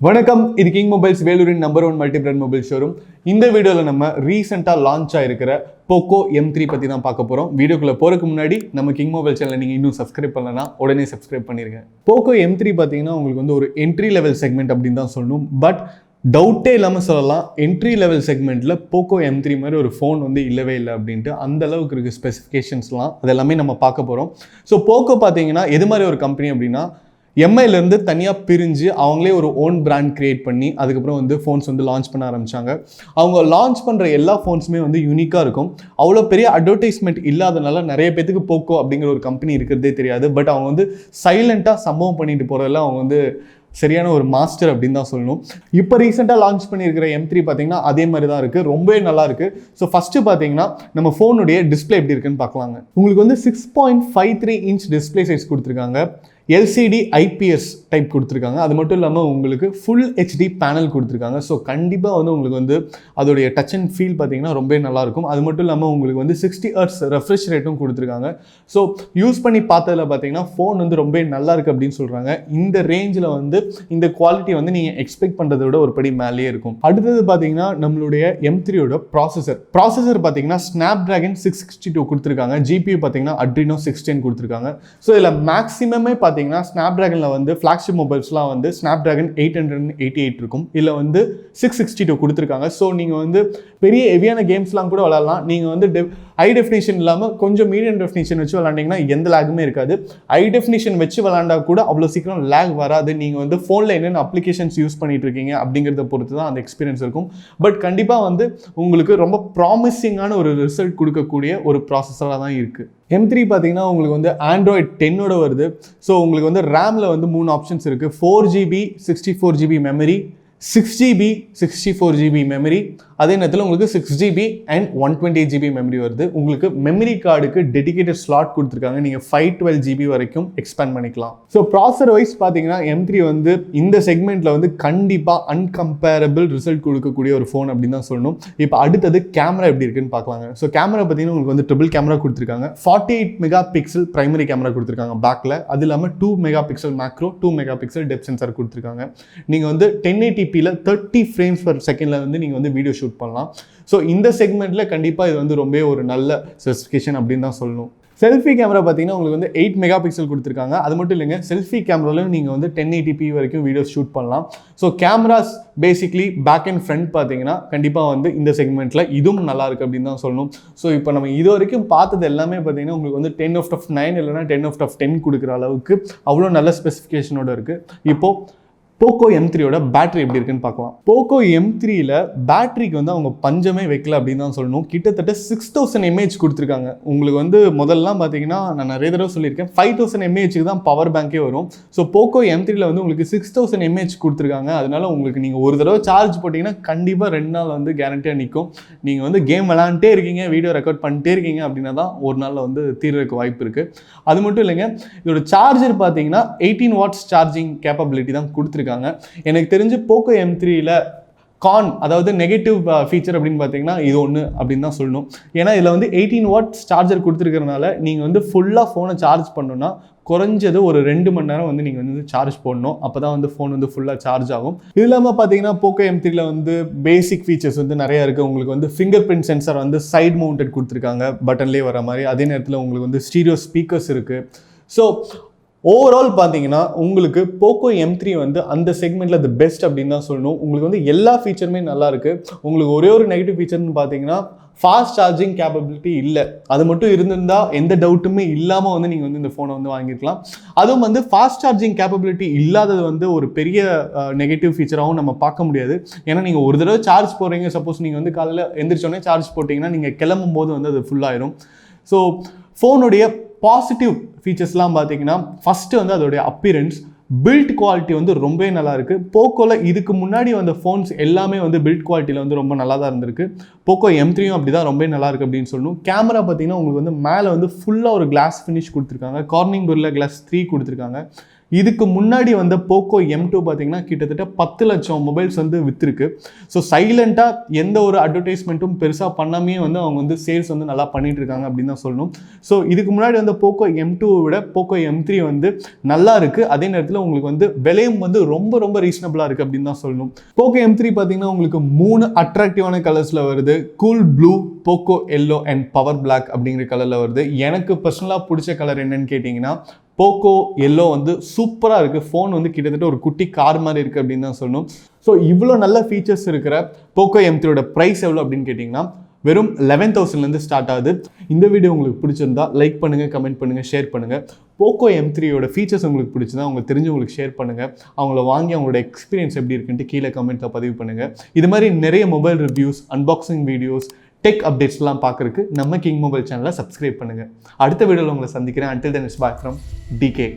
வணக்கம், இது king mobiles வேலூரின் number 1 multi brand mobile showroom. இந்த வீடியோவில் நம்ம ரீசெண்டாக லான்ச் ஆகிருக்கிற போக்கோ M3 பற்றி தான் பார்க்க போகிறோம். வீடியோக்குள்ளே போகிறதுக்கு முன்னாடி நம்ம கிங் மொபைல் சேனலை நீங்கள் இன்னும் சப்ஸ்கிரைப் பண்ணலன்னா உடனே சப்ஸ்கிரைப் பண்ணிடுங்க. போக்கோ M3 பார்த்தீங்கன்னா உங்களுக்கு வந்து ஒரு என்ட்ரி லெவல் செக்மெண்ட் அப்படின்னு தான் சொல்லணும். பட் டவுட்டே இல்லாமல் சொல்லலாம், என்ட்ரி லெவல் செக்மெண்ட்டில் போக்கோ M3 மாதிரி ஒரு ஃபோன் வந்து இல்லவே இல்லை அப்படின்ட்டு அந்த அளவுக்கு இருக்குது ஸ்பெசிஃபிகேஷன்ஸ்லாம். அது எல்லாமே நம்ம பார்க்க போகிறோம். ஸோ போக்கோ பார்த்தீங்கன்னா எது மாதிரி ஒரு கம்பெனி அப்படின்னா எம்ஐலேருந்து தனியாக பிரிஞ்சு அவங்களே ஒரு ஓன் பிராண்ட் க்ரியேட் பண்ணி அதுக்கப்புறம் வந்து ஃபோன்ஸ் வந்து லான்ச் பண்ண ஆரம்பித்தாங்க. அவங்க லான்ச் பண்ணுற எல்லா ஃபோன்ஸுமே வந்து யூனிக்காக இருக்கும். அவ்வளோ பெரிய அட்வர்டைஸ்மெண்ட் இல்லாதனால நிறைய பேத்துக்கு போக்கோ அப்படிங்கிற ஒரு கம்பெனி இருக்கிறதே தெரியாது. பட் அவங்க வந்து சைலண்ட்டாக சம்பவம் பண்ணிட்டு போகிறதெல்லாம் அவங்க வந்து சரியான ஒரு மாஸ்டர் அப்படின்னு தான் சொல்லணும். இப்போ ரீசெண்டாக லான்ச் பண்ணியிருக்கிற M3 பார்த்தீங்கன்னா அதே மாதிரி தான் இருக்குது, ரொம்பவே நல்லா இருக்குது. ஸோ ஃபஸ்ட்டு பார்த்தீங்கன்னா நம்ம ஃபோனுடைய டிஸ்பிளே எப்படி இருக்குன்னு பார்க்கலாங்க. உங்களுக்கு வந்து 6.53 இன்ச் டிஸ்பிளே சைஸ் கொடுத்துருக்காங்க. LCD IPS டைப் கொடுத்துருக்காங்க. அது மட்டும் இல்லாமல் உங்களுக்கு ஃபுல் HD பேனல் கொடுத்துருக்காங்க. ஸோ கண்டிப்பாக வந்து உங்களுக்கு வந்து அதோடைய டச் அண்ட் ஃபீல் பார்த்தீங்கன்னா ரொம்ப நல்லாயிருக்கும். அது மட்டும் இல்லாமல் உங்களுக்கு வந்து 60 Hz ரெஃப்ரெஷ் ரேட்டும் கொடுத்துருக்காங்க. ஸோ யூஸ் பண்ணி பார்த்ததில் பார்த்தீங்கன்னா ஃபோன் வந்து ரொம்ப நல்லா இருக்குது அப்படின்னு சொல்கிறாங்க. இந்த ரேஞ்சில் வந்து இந்த குவாலிட்டி வந்து நீங்கள் எக்ஸ்பெக்ட் பண்ணுறதை விட ஒரு படி மேலேயே இருக்கும். அடுத்தது பார்த்தீங்கன்னா நம்மளுடைய M3யோட ப்ராசஸர் பார்த்தீங்கன்னா Snapdragon 662 கொடுத்துருக்காங்க. GPU பார்த்தீங்கன்னா Adreno 610 கொடுத்துருக்காங்க. ஸோ இதில் மேக்ஸிமமே பார்த்தீங்கன்னா ஸ்னாப்டிராகனில் வந்து ஃப்ளாக்ஷிப் மொபைல்ஸ்லாம் வந்து Snapdragon 888 இருக்கும். இதில் வந்து 662 கொடுத்துருக்காங்க. ஸோ நீங்கள் வந்து பெரிய ஹெவியான கேம்ஸ்லாம் கூட விளாட்லாம். நீங்கள் வந்து ஹை டெஃபினேஷன் இல்லாமல் கொஞ்சம் மீடியம் டெஃபினேஷன் வச்சு விளாண்டிங்கன்னா எந்த லேகுமே இருக்காது. ஹை டெஃபினேஷன் வச்சு விளாண்டா கூட அவ்வளோ சீக்கிரம் லேக் வராது. நீங்கள் வந்து ஃபோனில் என்னென்ன அப்ளிகேஷன்ஸ் யூஸ் பண்ணிட்டு இருக்கீங்க அப்படிங்கிறத பொறுத்து தான் அந்த எக்ஸ்பீரியன்ஸ் இருக்கும். பட் கண்டிப்பாக வந்து உங்களுக்கு ரொம்ப ப்ராமிசிங்கான ஒரு ரிசல்ட் கொடுக்கக்கூடிய ஒரு ப்ராசஸராக தான் இருக்குது. M3 பார்த்தீங்கன்னா உங்களுக்கு வந்து Android 10 வருது. ஸோ உங்களுக்கு வந்து ரேமில் வந்து 3 ஆப்ஷன்ஸ் இருக்குது. 4GB 64GB memory, 6GB 64GB memory, அதே நேரத்தில் உங்களுக்கு 6GB அண்ட் 128GB மெமரி வருது. உங்களுக்கு மெமரி கார்டுக்கு டெடிகேட்டட் ஸ்லாட் கொடுத்துருக்காங்க. நீங்கள் 512GB வரைக்கும் எக்ஸ்பேண்ட் பண்ணிக்கலாம். ஸோ ப்ராசஸர் வைஸ் பார்த்தீங்கன்னா M3 வந்து இந்த செக்மெண்ட்டில் வந்து கண்டிப்பாக அன்கம்பேரபிள் ரிசல்ட் கொடுக்கக்கூடிய ஒரு ஃபோன் அப்படின்னு தான் சொல்லணும். இப்போ அடுத்தது கேமரா எப்படி இருக்குன்னு பார்க்கலாங்க. ஸோ கேமரா பார்த்தீங்கன்னா உங்களுக்கு வந்து ட்ரிபிள் கேமரா கொடுத்துருக்காங்க. 48 மெகாபிக்சல் பிரைமரி கேமரா கொடுத்துருக்காங்க பேக்கில். அது இல்லாமல் 2 megapixel macro, 2 megapixel depth sensor கொடுத்துருக்காங்க. நீங்கள் வந்து 1080pல 30 frames per second வந்து நீங்கள் வந்து வீடியோ ஷூட் பண்ணலாம். ஸோ இந்த செக்மெண்ட்டில் கண்டிப்பாக இது வந்து ரொம்ப ஒரு நல்ல ஸ்பெசிஃபிகேஷன் அப்படின்னு தான் சொல்லணும். செல்ஃபி கேமரா பார்த்தீங்கன்னா உங்களுக்கு வந்து 8 மெகாபிக்சல் கொடுத்துருக்காங்க. அது மட்டும் இல்லைங்க, செல்ஃபி கேமராலையும் நீங்கள் வந்து 1080p வரைக்கும் வீடியோ ஷூட் பண்ணலாம். So cameras basically back and front பார்த்தீங்கன்னா கண்டிப்பாக வந்து இந்த செக்மெண்ட்டில் இதுவும் நல்லா இருக்குது அப்படின்னு தான் சொல்லணும். ஸோ இப்போ நம்ம இது வரைக்கும் பார்த்தது எல்லாமே பார்த்தீங்கன்னா உங்களுக்கு வந்து 10/9 இல்லைனா 10/10 கொடுக்குற அளவுக்கு அவ்வளோ நல்ல ஸ்பெசிஃபிகேஷனோட இருக்குது. இப்போது போக்கோ M3யோட பேட்டரி எப்படி இருக்குன்னு பார்க்கலாம். போக்கோ M3ல பேட்டரிக்கு வந்து அவங்க பஞ்சமே வைக்கல அப்படின்னு தான் சொல்லணும். கிட்டத்தட்ட 6000 mAh கொடுத்துருக்காங்க. உங்களுக்கு வந்து முதல்லாம் பார்த்தீங்கன்னா நான் நிறைய தடவை சொல்லியிருக்கேன் 5000 mAhக்கு தான் பவர் பேங்கே வரும். ஸோ போக்கோ M3ல வந்து உங்களுக்கு 6000 mAh கொடுத்துருக்காங்க. அதனால உங்களுக்கு நீங்கள் ஒரு தடவை சார்ஜ் போட்டிங்கன்னா கண்டிப்பாக 2 நாள் வந்து கேரண்டியாக நிற்கும். நீங்கள் வந்து கேம் விளாண்டுட்டே இருக்கீங்க, வீடியோ ரெக்கார்ட் பண்ணிட்டே இருக்கீங்க அப்படின்னா தான் ஒரு நாளில் வந்து தீர்றதுக்கு வாய்ப்பு இருக்குது. அது மட்டும் இல்லைங்க, இதோட சார்ஜர் பார்த்தீங்கன்னா 18 watts சார்ஜிங் கேப்பபிலிட்டி தான் கொடுத்துருக்காங்க. எனக்கு தெரிஞ்சு போக்கோ M3ல அதாவது நெகட்டிவ் ஃபீச்சர் அப்படின்னு பார்த்தீங்கன்னா இது ஒன்று அப்படின்னு தான் சொல்லணும். ஏன்னா இதில் வந்து 18 watts சார்ஜர் கொடுத்துருக்கறனால நீங்கள் வந்து ஃபுல்லாக ஃபோனை சார்ஜ் பண்ணணும்னா குறைஞ்சது ஒரு 2 மணி நேரம் வந்து நீங்கள் வந்து சார்ஜ் போடணும். அப்போ தான் வந்து ஃபோன் வந்து ஃபுல்லாக சார்ஜ் ஆகும். இது இல்லாமல் பார்த்தீங்கன்னா போக்கோ M3ல வந்து பேசிக் ஃபீச்சர்ஸ் வந்து நிறையா இருக்குது. உங்களுக்கு வந்து ஃபிங்கர் பிரிண்ட் சென்சார் வந்து சைட் மவுண்டட் கொடுத்துருக்காங்க, பட்டன்லேயே வர மாதிரி. அதே நேரத்தில் உங்களுக்கு வந்து ஸ்டீரியோ ஸ்பீக்கர்ஸ் இருக்குது. ஸோ ஓவரால் பார்த்தீங்கன்னா உங்களுக்கு போக்கோ M3 வந்து அந்த செக்மெண்ட்டில் தி பெஸ்ட் அப்படின்னு தான் சொல்லணும். உங்களுக்கு வந்து எல்லா ஃபீச்சருமே நல்லா இருக்குது. உங்களுக்கு ஒரே ஒரு நெகட்டிவ் ஃபீச்சர்னு பார்த்தீங்கன்னா ஃபாஸ்ட் சார்ஜிங் கேப்பபிலிட்டி இல்லை. அது மட்டும் இருந்திருந்தால் எந்த டவுட்டுமே இல்லாமல் வந்து நீங்கள் வந்து இந்த ஃபோனை வந்து வாங்கியிருக்கலாம். அதுவும் வந்து ஃபாஸ்ட் சார்ஜிங் கேப்பபிலிட்டி இல்லாதது வந்து ஒரு பெரிய நெகட்டிவ் ஃபீச்சராகவும் நம்ம பார்க்க முடியாது. ஏன்னா நீங்கள் ஒரு தடவை சார்ஜ் போடுறீங்க, சப்போஸ் நீங்கள் வந்து காலையில் எந்திரிச்சோடனே சார்ஜ் போட்டிங்கன்னா நீங்கள் கிளம்பும் போது வந்து அது ஃபுல்லாயிரும். ஸோ ஃபோனுடைய பாசிட்டிவ் ஃபீச்சர்ஸ்லாம் பார்த்தீங்கன்னா ஃபஸ்ட்டு வந்து அதோடைய அப்பியரன்ஸ், பில்ட் குவாலிட்டி வந்து ரொம்பவே நல்லா இருக்குது. போக்கோவில் இதுக்கு முன்னாடி வந்த ஃபோன்ஸ் எல்லாமே வந்து பில்ட் குவாலிட்டியில் வந்து ரொம்ப நல்லா தான் இருந்திருக்கு. போக்கோ M3யும் அப்படி தான் ரொம்ப நல்லா இருக்குது அப்படின்னு சொல்லணும். கேமரா பார்த்தீங்கன்னா உங்களுக்கு வந்து மேலே வந்து ஃபுல்லாக ஒரு கிளாஸ் ஃபினிஷ் கொடுத்துருக்காங்க. கார்னிங் கொரில்லா கிளாஸ் 3 கொடுத்துருக்காங்க. இதுக்கு முன்னாடி வந்த போக்கோ M2 பார்த்தீங்கன்னா கிட்டத்தட்ட 10 லட்சம் மொபைல்ஸ் வந்து விற்றுருக்கு. ஸோ சைலண்ட்டாக எந்த ஒரு அட்வர்டைஸ்மெண்ட்டும் பெருசாக பண்ணாமே வந்து அவங்க வந்து சேல்ஸ் வந்து நல்லா பண்ணிட்டு இருக்காங்க அப்படின்னு தான் சொல்லணும். ஸோ இதுக்கு முன்னாடி வந்த போக்கோ M2 விட போக்கோ M3 வந்து நல்லா இருக்குது. அதே நேரத்தில் உங்களுக்கு வந்து விலையும் வந்து ரொம்ப ரொம்ப ரீசனபிளாக இருக்குது அப்படின்னு தான் சொல்லணும். போக்கோ M3 பார்த்தீங்கன்னா உங்களுக்கு 3 அட்ராக்டிவான கலர்ஸில் வருது. Cool blue, Poco yellow and power black அப்படிங்கிற கலரில் வருது. எனக்கு பர்சனலாக பிடிச்ச கலர் என்னன்னு கேட்டிங்கன்னா போக்கோ எல்லோ வந்து சூப்பராக இருக்குது. ஃபோன் வந்து கிட்டத்தட்ட ஒரு குட்டி கார் மாதிரி இருக்குது அப்படின்னு தான் சொல்லணும். ஸோ இவ்வளோ நல்ல ஃபீச்சர்ஸ் இருக்கிற போக்கோ M3யோட ப்ரைஸ் எவ்வளோ அப்படின்னு கேட்டிங்கன்னா வெறும் 11,000லேருந்து ஸ்டார்ட் ஆகுது. இந்த வீடியோ உங்களுக்கு பிடிச்சிருந்தா லைக் பண்ணுங்கள், கமெண்ட் பண்ணுங்கள், ஷேர் பண்ணுங்கள். போக்கோ M3யோட ஃபீச்சர்ஸ் உங்களுக்கு பிடிச்சிருந்தா உங்களுக்கு தெரிஞ்சவங்களுக்கு ஷேர் பண்ணுங்கள். அவங்கள வாங்கி அவங்களோட எக்ஸ்பீரியன்ஸ் எப்படி இருக்குன்ட்டு கீழே கமெண்ட்டில் பதிவு பண்ணுங்கள். இது மாதிரி நிறைய mobile reviews, unboxing videos, tech அப்டேட்ஸ்லாம் பார்க்குறதுக்கு நம்ம கிங் மொபைல் சேனலை சப்ஸ்கிரைப் பண்ணுங்கள். அடுத்த வீடியோவில் உங்களை சந்திக்கிறேன். Until then, it's bye from DK.